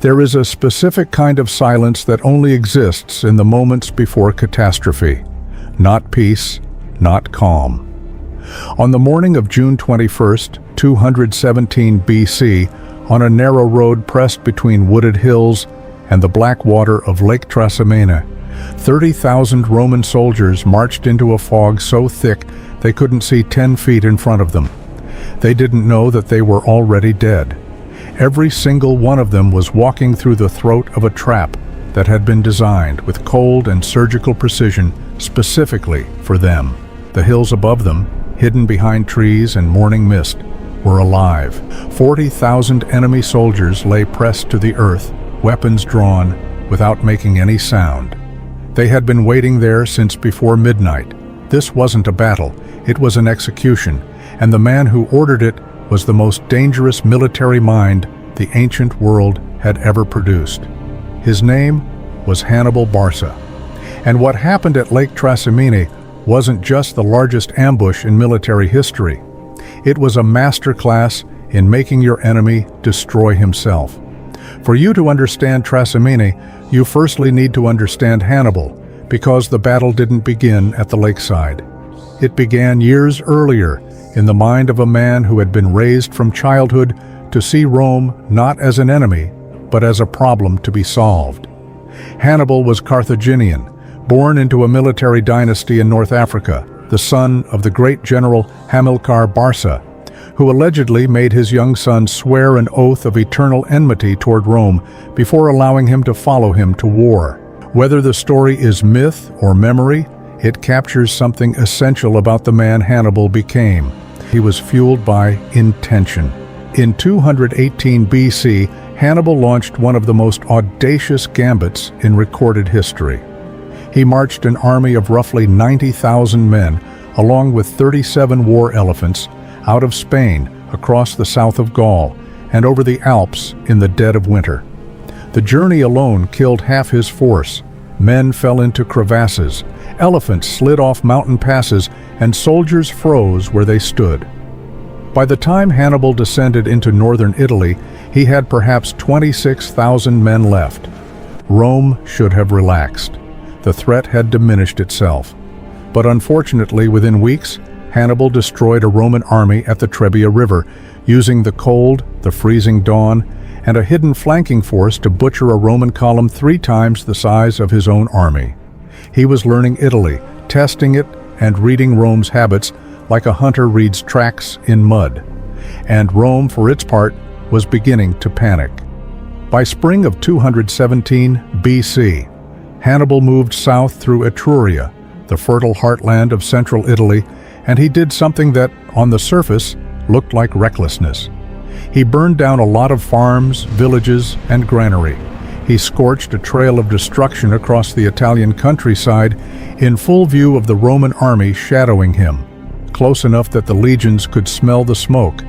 There is a specific kind of silence that only exists in the moments before catastrophe. Not peace, not calm. On the morning of June 21st, 217 BC, on a narrow road pressed between wooded hills and the black water of Lake Trasimene, 30,000 Roman soldiers marched into a fog so thick they couldn't see 10 feet in front of them. They didn't know that they were already dead. Every single one of them was walking through the throat of a trap that had been designed with cold and surgical precision specifically for them. The hills above them, hidden behind trees and morning mist, were alive. 40,000 enemy soldiers lay pressed to the earth, weapons drawn, without making any sound. They had been waiting there since before midnight. This wasn't a battle, it was an execution, and the man who ordered it was the most dangerous military mind the ancient world had ever produced. His name was Hannibal Barca. And what happened at Lake Trasimene wasn't just the largest ambush in military history. It was a masterclass in making your enemy destroy himself. For you to understand Trasimene, you firstly need to understand Hannibal, because the battle didn't begin at the lakeside. It began years earlier, in the mind of a man who had been raised from childhood to see Rome not as an enemy, but as a problem to be solved. Hannibal was Carthaginian, born into a military dynasty in North Africa, the son of the great general Hannibal Barca, who allegedly made his young son swear an oath of eternal enmity toward Rome before allowing him to follow him to war. Whether the story is myth or memory, it captures something essential about the man Hannibal became. He was fueled by intention. In 218 BC, Hannibal launched one of the most audacious gambits in recorded history. He marched an army of roughly 90,000 men, along with 37 war elephants, out of Spain, across the south of Gaul, and over the Alps in the dead of winter. The journey alone killed half his force. Men fell into crevasses, elephants slid off mountain passes, and soldiers froze where they stood. By the time Hannibal descended into northern Italy, he had perhaps 26,000 men left. Rome should have relaxed. The threat had diminished itself. But unfortunately, within weeks, Hannibal destroyed a Roman army at the Trebia River, using the cold, the freezing dawn, and a hidden flanking force to butcher a Roman column 3 times the size of his own army. He was learning Italy, testing it, and reading Rome's habits like a hunter reads tracks in mud. And Rome, for its part, was beginning to panic. By spring of 217 BC, Hannibal moved south through Etruria, the fertile heartland of central Italy, and he did something that, on the surface, looked like recklessness. He burned down a lot of farms, villages, and granary. He scorched a trail of destruction across the Italian countryside in full view of the Roman army shadowing him, close enough that the legions could smell the smoke,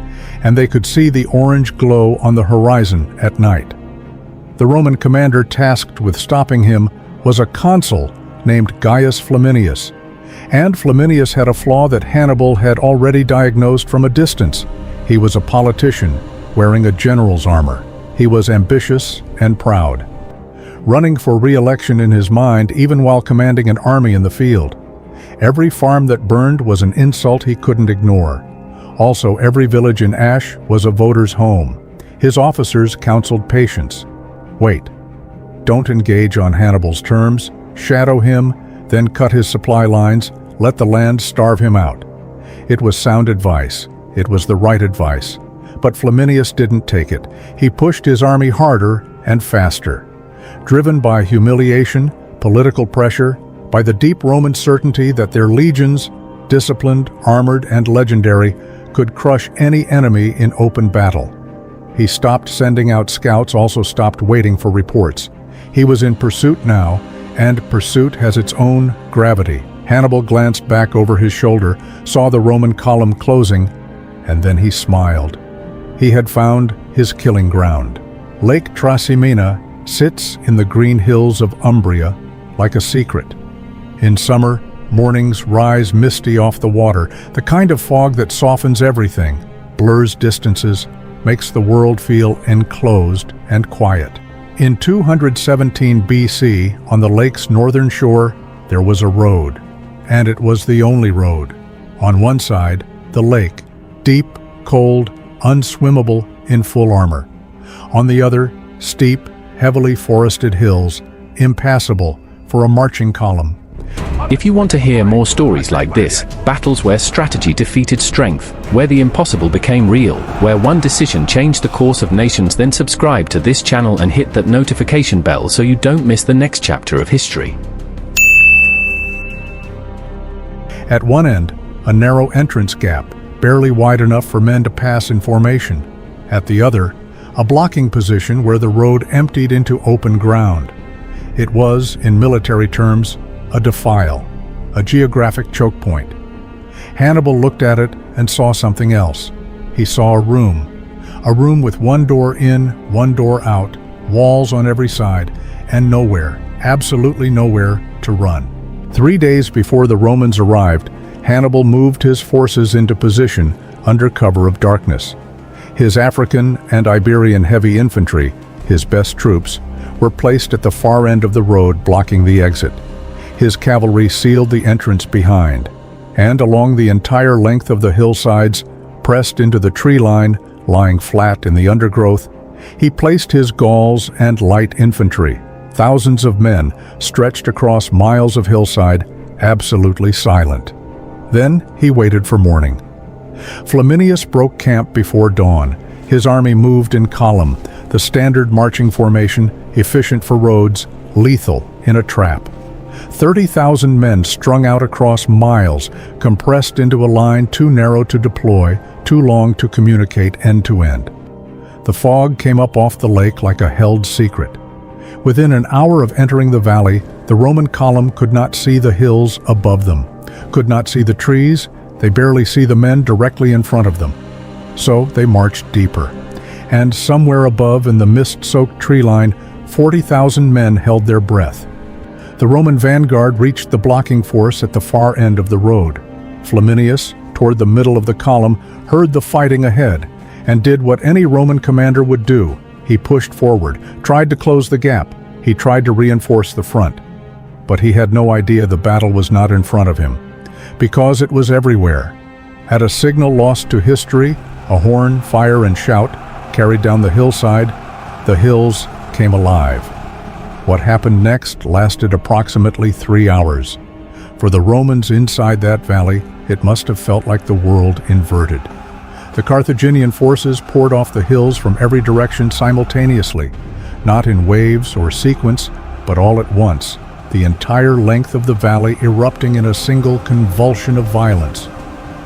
and they could see the orange glow on the horizon at night. The Roman commander tasked with stopping him was a consul named Gaius Flaminius, and Flaminius had a flaw that Hannibal had already diagnosed from a distance. He was a politician, wearing a general's armor. He was ambitious and proud, running for re-election in his mind even while commanding an army in the field. Every farm that burned was an insult he couldn't ignore. Also, every village in ash was a voter's home. His officers counseled patience. Wait. Don't engage on Hannibal's terms. Shadow him, then cut his supply lines. Let the land starve him out. It was sound advice. It was the right advice. But Flaminius didn't take it. He pushed his army harder and faster. Driven by humiliation, political pressure, by the deep Roman certainty that their legions, disciplined, armored, and legendary, could crush any enemy in open battle. He stopped sending out scouts, also stopped waiting for reports. He was in pursuit now, and pursuit has its own gravity. Hannibal glanced back over his shoulder, saw the Roman column closing, and then he smiled. He had found his killing ground. Lake Trasimene sits in the green hills of Umbria like a secret. In summer, mornings rise misty off the water, the kind of fog that softens everything, blurs distances, makes the world feel enclosed and quiet. In 217 BC, on the lake's northern shore, there was a road, and it was the only road. On one side, the lake, deep, cold, unswimmable, in full armor. On the other, steep, heavily forested hills, impassable for a marching column. If you want to hear more stories like this, battles where strategy defeated strength, where the impossible became real, where one decision changed the course of nations, then subscribe to this channel and hit that notification bell so you don't miss the next chapter of history. At one end, a narrow entrance gap, barely wide enough for men to pass in formation. At the other, a blocking position where the road emptied into open ground. It was, in military terms, a defile, a geographic choke point. Hannibal looked at it and saw something else. He saw a room with one door in, one door out, walls on every side, and nowhere, absolutely nowhere, to run. 3 days before the Romans arrived, Hannibal moved his forces into position under cover of darkness. His African and Iberian heavy infantry, his best troops, were placed at the far end of the road blocking the exit. His cavalry sealed the entrance behind, and along the entire length of the hillsides, pressed into the tree line, lying flat in the undergrowth, he placed his Gauls and light infantry, thousands of men stretched across miles of hillside, absolutely silent. Then he waited for morning. Flaminius broke camp before dawn. His army moved in column, the standard marching formation, efficient for roads, lethal in a trap. 30,000 men strung out across miles, compressed into a line too narrow to deploy, too long to communicate end to end. The fog came up off the lake like a held secret. Within an hour of entering the valley, the Roman column could not see the hills above them, could not see the trees, they barely see the men directly in front of them. So they marched deeper. And somewhere above in the mist-soaked tree line, 40,000 men held their breath. The Roman vanguard reached the blocking force at the far end of the road. Flaminius, toward the middle of the column, heard the fighting ahead, and did what any Roman commander would do. He pushed forward, tried to close the gap. He tried to reinforce the front. But he had no idea the battle was not in front of him, because it was everywhere. At a signal lost to history, a horn, fire, and shout carried down the hillside. The hills came alive. What happened next lasted approximately 3 hours. For the Romans inside that valley, it must have felt like the world inverted. The Carthaginian forces poured off the hills from every direction simultaneously, not in waves or sequence, but all at once, the entire length of the valley erupting in a single convulsion of violence.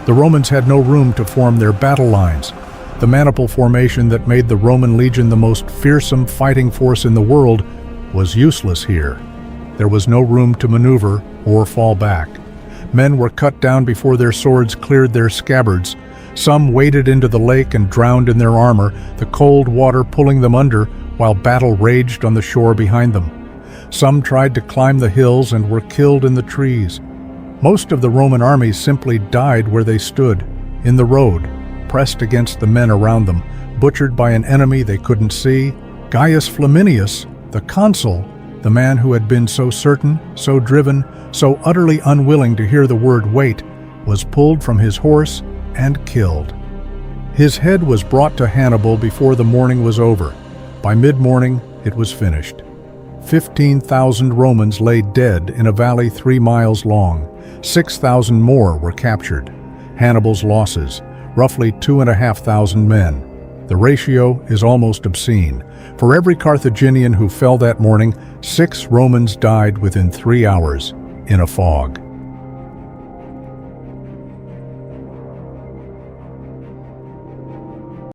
The Romans had no room to form their battle lines. The maniple formation that made the Roman legion the most fearsome fighting force in the world was useless here. There was no room to maneuver or fall back. Men were cut down before their swords cleared their scabbards. Some waded into the lake and drowned in their armor, the cold water pulling them under while battle raged on the shore behind them. Some tried to climb the hills and were killed in the trees. Most of the Roman armies simply died where they stood, in the road, pressed against the men around them, butchered by an enemy they couldn't see. Gaius Flaminius, the consul, the man who had been so certain, so driven, so utterly unwilling to hear the word wait, was pulled from his horse and killed. His head was brought to Hannibal before the morning was over. By mid-morning, it was finished. 15,000 Romans lay dead in a valley 3 miles long. 6,000 more were captured. Hannibal's losses, roughly 2,500 men. The ratio is almost obscene. For every Carthaginian who fell that morning, 6 Romans died within 3 hours in a fog.